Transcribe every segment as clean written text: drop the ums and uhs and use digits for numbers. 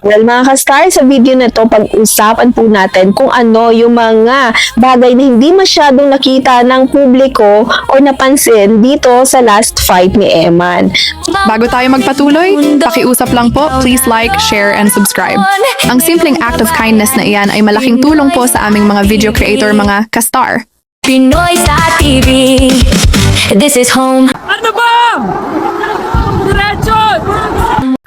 Well, mga ka-star, sa video na to, pag-usapan po natin kung ano yung mga bagay na hindi masyadong nakita ng publiko o napansin dito sa last fight ni Eman. Bago tayo magpatuloy, pakiusap lang po, please like, share, and subscribe. Ang simpleng act of kindness na iyan ay malaking tulong po sa aming mga video creator, mga ka-star. Pinoy sa TV. This is home. Ano ba? Diretso!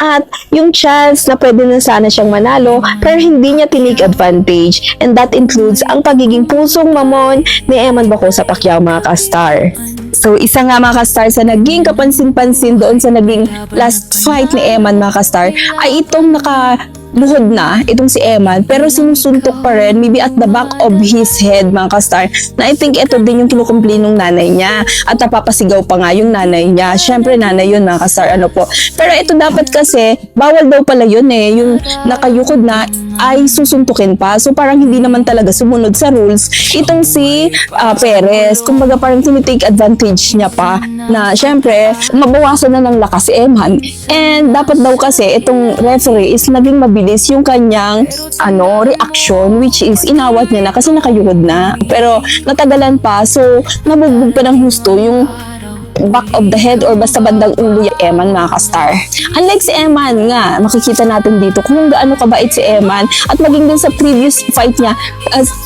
At yung chance na pwede na sana siyang manalo pero hindi niya tinake advantage, and that includes ang pagiging pusong mamon ni Eman Bacosa Pacquiao, mga ka-star. So isa nga, mga ka-star, sa naging kapansin-pansin doon sa naging last fight ni Eman, mga ka-star, ay itong nakaluhod na itong si Eman pero sinusuntok pa rin, maybe at the back of his head, mga ka-star, na I think ito din yung kinukumpli nung nanay niya at napapasigaw pa nga yung nanay niya. Syempre nanay yun, mga ka-star, ano po. Pero ito dapat kasi bawal daw pala yun yung nakayukod na ay susuntukin pa. So parang hindi naman talaga sumunod sa rules itong si Perez. Kumbaga parang tinitake advantage niya pa na syempre mabawasan na ng lakas si Eman. And dapat daw kasi itong referee is naging mabilis yung kanyang reaction, which is inawat niya na kasi nakayukod na. Pero natagalan pa, so nabugbog pa ng husto yung back of the head or basta bandang ulo yung Eman, mga ka-star. Unlike si Eman nga, makikita natin dito kung gaano kabait si Eman at maging din sa previous fight niya,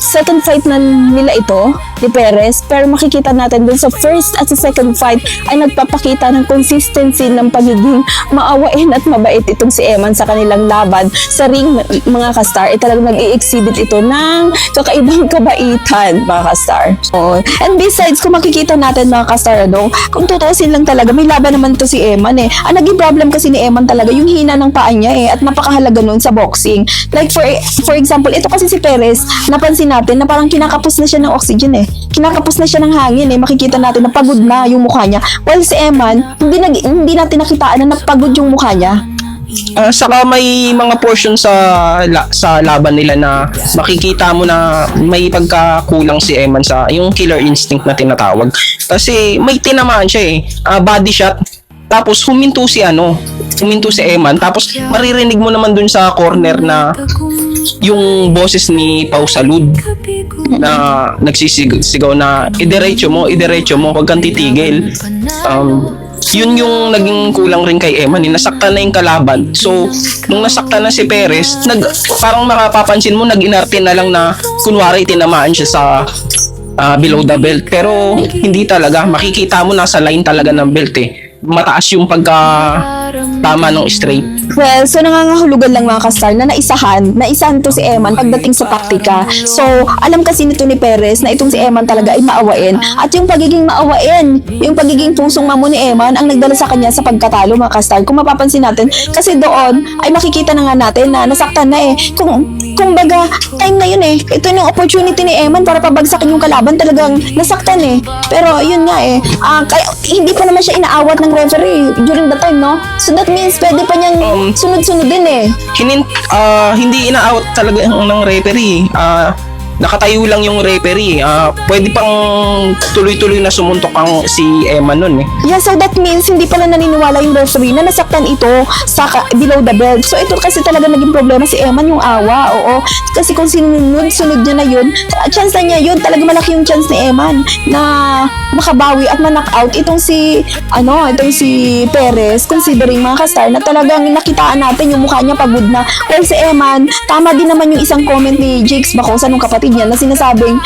second fight na nila ito ni Perez, pero makikita natin dun sa first at sa second fight ay nagpapakita ng consistency ng pagiging maawain at mabait itong si Eman sa kanilang laban sa ring, mga ka-star. Talagang nag-i-exhibit ito ng kakaibang kabaitan, mga ka-star. And besides, kung makikita natin, mga ka-star, kung tutusin lang talaga, may laban naman to si Eman Ang naging problem kasi ni Eman talaga yung hina ng paa niya at napakahalaga nun sa boxing. Like for example, ito kasi si Perez, napansin natin na parang kinakapos na siya ng oxygen Kinakapos na siya ng hangin Makikita natin na pagod na yung mukha niya. While si Eman, hindi natin nakitaan na napagod yung mukha niya. Saka may mga portion sa laban nila na makikita mo na may pagkakulang si Eman sa yung killer instinct na tinatawag. Kasi may tinamaan siya body shot. Tapos huminto si Eman. Tapos maririnig mo naman dun sa corner na yung boses ni Pau Salud na nagsisigaw na idiretso mo, huwag kang titigil. Yun yung naging kulang rin kay Eman nasaktan na yung kalaban. So nung nasaktan na si Perez, parang makapapansin mo nag-inarte na lang na kunwari tinamaan siya sa below the belt, pero hindi talaga. Makikita mo nasa line talaga ng belt mataas yung tama ng straight. Well, so nangangahulugan lang, mga ka-star, na naisahan to si Eman pagdating sa taktika. So alam kasi nito ni Perez na itong si Eman talaga ay maawain, at yung pagiging maawain, yung pagiging pusong mamo ni Eman ang nagdala sa kanya sa pagkatalo, mga ka-star. Kung mapapansin natin, kasi doon ay makikita na nga natin na nasaktan na kung baga time na yun ito yung opportunity ni Eman para pabagsakin yung kalaban, talagang nasaktan pero yun nga kaya hindi pa naman siya inaawat ng referee during the time, so that means pwede pa niyang sunod-sunod din hindi ina-out talaga ng referee. Nakatayo lang yung referee. Pwede pang tuloy-tuloy na sumuntok ang si Eman nun Yeah, so that means hindi pala naniniwala yung referee na nasaktan ito sa below the belt. So ito kasi talaga naging problema si Eman, yung awa. Oo, kasi kung sunod niya na yun, chance na niya yun, talaga malaki yung chance ni Eman na makabawi at ma-knockout itong si Perez, considering, mga ka-star, na talagang nakitaan natin yung mukha niya pagod na. Well, si Eman, tama din naman yung isang comment ni Jakes Bacosa nung kapatid niya na sinasabing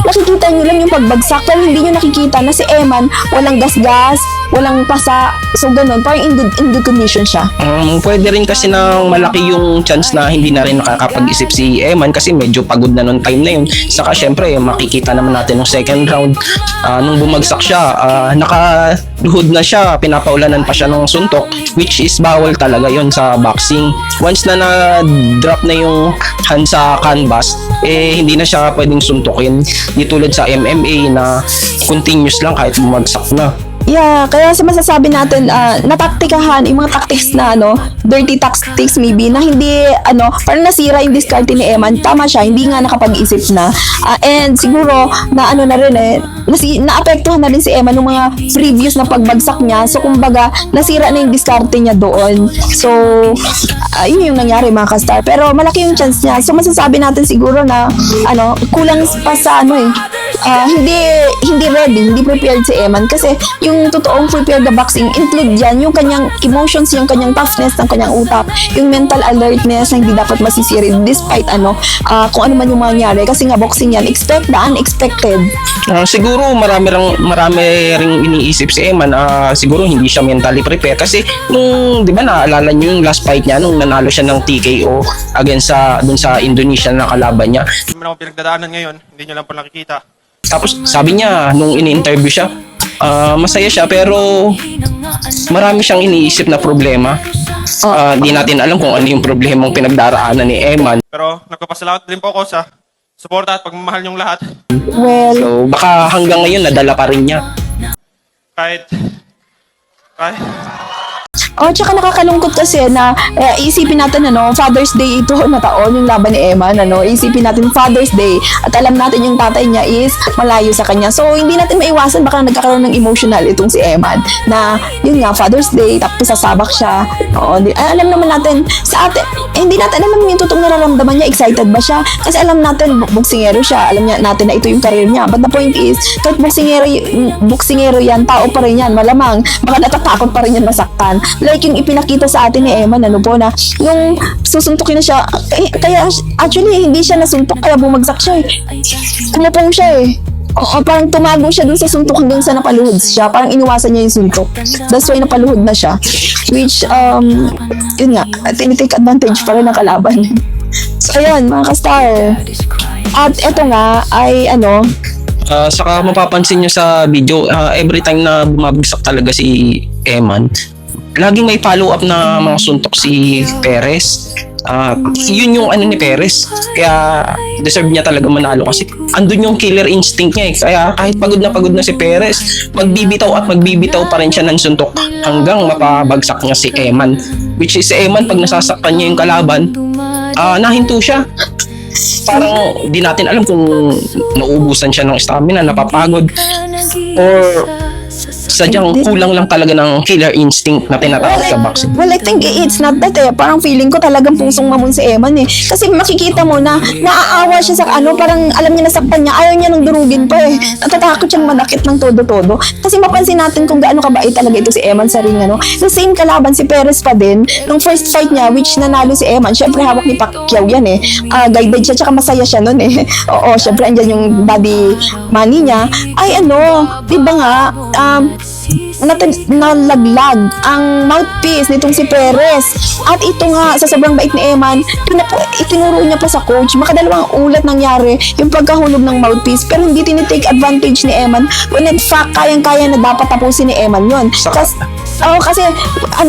nakikita niyo lang yung pagbagsak pero hindi niyo nakikita na si Eman walang gasgas, walang pasa, so ganun, parang in good condition siya. Pwede rin kasi na malaki yung chance na hindi na rin nakakapag-isip si Eman kasi medyo pagod na nung time na yun. Saka syempre makikita naman natin yung second round, nung bumagsak siya, nakaluhod na siya, pinapaulanan pa siya ng suntok, which is bawal talaga yon sa boxing. Once na na-drop na yung hand sa canvas, hindi na siya pwedeng suntukin. Di tulad sa MMA na continuous lang kahit bumagsak na. Yeah, kaya sa masasabi natin, nataktikahan, yung mga tactics na, dirty tactics maybe, na hindi, parang nasira yung diskarte ni Eman. Tama siya, hindi nga nakapag-isip na. And siguro, na na rin naapektuhan na rin si Eman ng mga previous na pagbagsak niya. So, kumbaga, nasira na yung diskarte niya doon. So, yun yung nangyari mga ka-star. Pero malaki yung chance niya. So, masasabi natin siguro na, kulang pa sa hindi ready, hindi prepared si Eman. Kasi, yung totoong prepare the boxing, include yan yung kanyang emotions, yung kanyang toughness ng kanyang utak, yung mental alertness na hindi dapat masisiri despite kung ano man yung mangyari. Kasi nga, boxing yan, expect the unexpected. Siguro marami ring iniisip si Eman. Siguro hindi siya mentally prepared kasi nung, di ba, naalala niyo yung last fight niya nung nanalo siya ng TKO against dun sa Indonesia na kalaban niya. Hindi mo na ako pinagdadaanan ngayon, hindi nyo lang po nakikita. Tapos sabi niya nung ini-interview siya, masaya siya pero marami siyang iniisip na problema. Di natin alam kung ano yung problemang pinagdaraanan ni Eman. Pero nagpapasalamat din po ako sa suporta at pagmamahal niyong lahat. Well, So baka hanggang ngayon nadala pa rin niya. Kahit tsaka nakakalungkot kasi na isipin natin Father's Day ito na taon yung laban ni Eman, isipin natin Father's Day at alam natin yung tatay niya is malayo sa kanya. So hindi natin maiwasan baka nagkakaroon ng emotional itong si Eman na yun nga Father's Day tapos sasabak siya. Alam naman natin sa atin, hindi natin alam yung totoong nararamdaman niya, excited ba siya? Kasi alam natin boksingero siya, alam niya natin na ito yung career niya. But the point is, kahit boksingero yan, tao pa rin yan, malamang baka natatakot pa rin yan masaktan. Like yung ipinakita sa atin ni Eman, na nung susuntukin na siya, kaya actually hindi siya nasuntok, kaya bumagsak siya kumupong siya parang tumago siya dun sa suntok hanggang sa napaluhod siya, parang iniwasan niya yung suntok, that's why napaluhod na siya, which yun nga, tinitake advantage pa rin ng kalaban. So ayun mga ka-star, at eto nga ay Saka mapapansin nyo sa video, every time na bumabagsak talaga si Eman, laging may follow-up na mga suntok si Perez. Yun yung ni Perez. Kaya deserve niya talaga manalo kasi andun yung killer instinct niya Kaya kahit pagod na si Perez, magbibitaw pa rin siya ng suntok hanggang mapabagsak niya si Eman. Which is si Eman, pag nasasaktan niya yung kalaban, nahinto siya. Parang di natin alam kung nauubusan siya ng stamina, napapagod, or sadyang kulang lang talaga ng killer instinct na tinatawag sa boxing. Well, I think it's not that Parang feeling ko talagang pusong mamon si Eman Kasi makikita mo na naaawa siya sa parang alam niya nasaktan niya, ayaw niya nang durugin pa Natatakot siyang manakit ng todo-todo. Kasi mapansin natin kung gaano kabait talaga ito si Eman sa ring The same kalaban si Perez pa din. Nung first fight niya, which nanalo si Eman, syempre hawak ni Pacquiao yan guided siya, tsaka masaya siya nun Oo, syempre andyan yung body money niya. Ay diba nga, nalaglag ang mouthpiece nitong si Perez. At ito nga, sa sobrang bait ni Eman, itinuro niya pa sa coach. Makadalawang ulat nangyari yung pagkahulog ng mouthpiece, pero hindi tinitake advantage ni Eman when in fact, kayang-kaya na dapat tapusin ni Eman yun. Kasi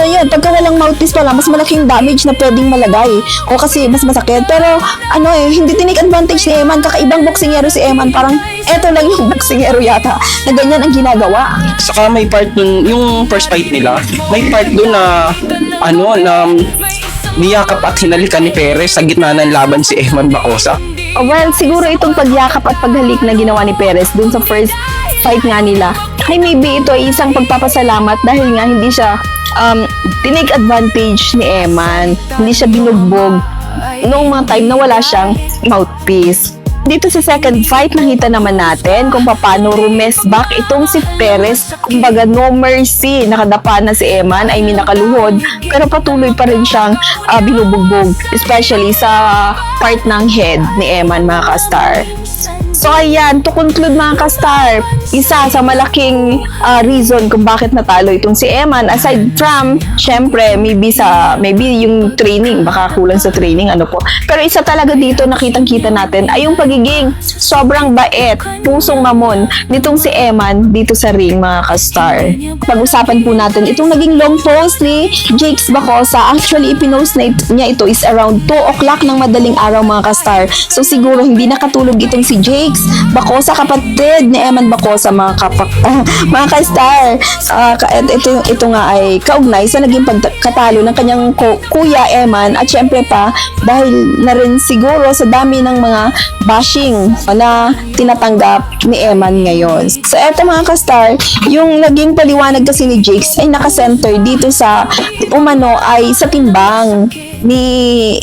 yun, pagka walang mouthpiece pala, mas malaking damage na pwedeng malagay. Kasi mas masakit. Pero hindi tinake advantage ni Eman. Kakaibang boksingero si Eman. Parang eto lang yung boksingero yata na ganyan ang ginagawa. Saka may part dun, yung first fight nila, may part dun na niyakap at hinalikan ni Perez sa gitna ng laban si Eman Bacosa. Well, siguro itong pagyakap at paghalik na ginawa ni Perez dun sa first fight nga nila, ay maybe ito ay isang pagpapasalamat dahil nga hindi siya tinake advantage ni Eman, hindi siya binugbog noong mga time na wala siyang mouthpiece. Dito sa second fight, nakita naman natin kung paano rumesback itong si Perez. Kumbaga, no mercy. Nakadapa na si Eman, ay nakaluhod, pero patuloy pa rin siyang binubugbog. Especially sa part ng head ni Eman, mga ka-star. So ayan, to conclude mga ka-star, isa sa malaking reason kung bakit natalo itong si Eman, aside from, syempre, maybe yung training, baka kulang sa training, pero isa talaga dito nakitang-kita natin ay yung pagiging sobrang bait, pusong mamon nitong si Eman dito sa ring, mga ka-star. Pag-usapan po natin itong naging long post ni Jakes Bacosa. Actually, ipinost niya ito is around 2 o'clock ng madaling araw, mga ka-star. So siguro hindi nakatulog itong si Jakes Bacosa, kapatid ni Eman Bacosa. sa mga mga ka-star. Ito nga ay kaugnay sa naging pagkatalo ng kanyang kuya Eman at syempre pa dahil na rin siguro sa dami ng mga bashing na tinatanggap ni Eman ngayon. So eto mga ka-star, yung naging paliwanag kasi ni Jakes ay nakasenter dito sa umano ay sa timbang ni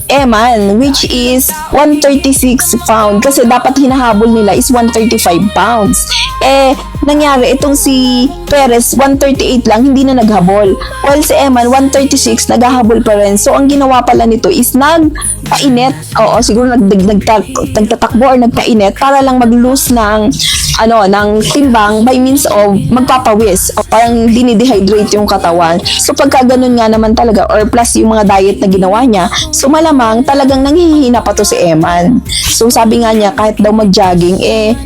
Eman, which is 136 pounds kasi dapat hinahabol nila is 135 pounds. Nangyari itong si Perez 138 lang, hindi na naghabol. While si Eman 136 naghahabol pa rin. So ang ginawa pala nito is nagpainit. Oo, siguro nagtatakbo or nagpainit para lang mag-lose ng ng timbang by means of magpapawis o parang dinidehydrate yung katawan. So pagka ganun nga naman talaga or plus yung mga diet na ginawa niya, so malamang talagang nanghihina pa to si Eman. So sabi nga niya kahit daw mag-jogging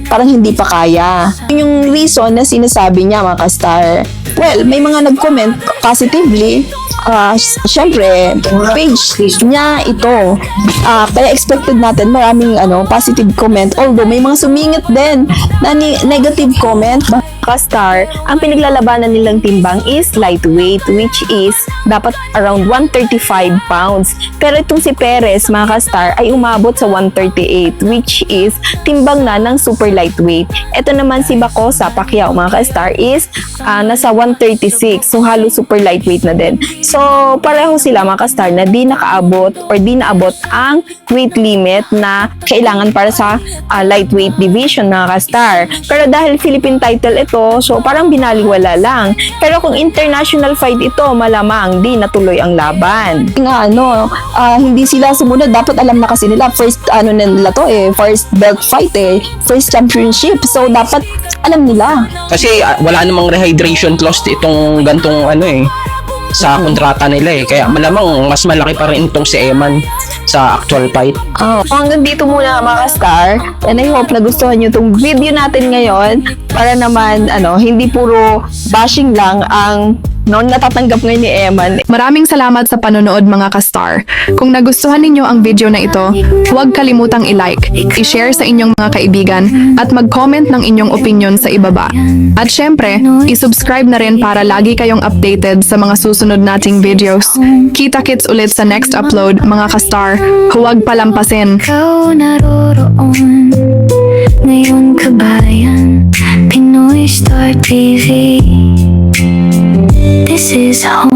parang hindi pa kaya. Yung reason na sinasabi niya mga ka-star, well, may mga nag-comment positively. Syempre, page niya ito. Kaya expected natin maraming positive comment. Although may mga sumingit din na negative comment. Ka-star, ang pinaglalabanan nilang timbang is lightweight, which is dapat around 135 pounds. Pero itong si Perez, mga ka-star, ay umabot sa 138, which is timbang na ng super lightweight. Ito naman si Bacosa Pacquiao, mga ka-star, is nasa 136, so halos super lightweight na din. So, pareho sila, mga ka-star, na di nakaabot or di naabot ang weight limit na kailangan para sa lightweight division, mga ka-star. Pero dahil Philippine title ito, so parang binaliwala lang. Pero kung international fight ito, malamang di natuloy ang laban. Nga hindi sila sumunod. Dapat alam na kasi nila first nila to first belt fight first championship. So dapat alam nila. Kasi wala namang rehydration clause itong gantong sa kontrata nila kaya malamang mas malaki pa rin itong si Eman sa actual fight. Hanggang dito muna mga ka-star, and I hope nagustuhan nyo itong video natin ngayon para naman hindi puro bashing lang ang natatanggap ngayon ni Eman. Maraming salamat sa panonood mga ka-star. Kung nagustuhan ninyo ang video na ito, huwag kalimutang i-like, i-share sa inyong mga kaibigan, at mag-comment ng inyong opinion sa ibaba. At syempre, i-subscribe na rin para lagi kayong updated sa mga susunod nating videos. Kita-kits ulit sa next upload mga ka-star. Huwag palampasin. Ikaw naroroon ngayon kabayan, Pinoy Star TV. This is home.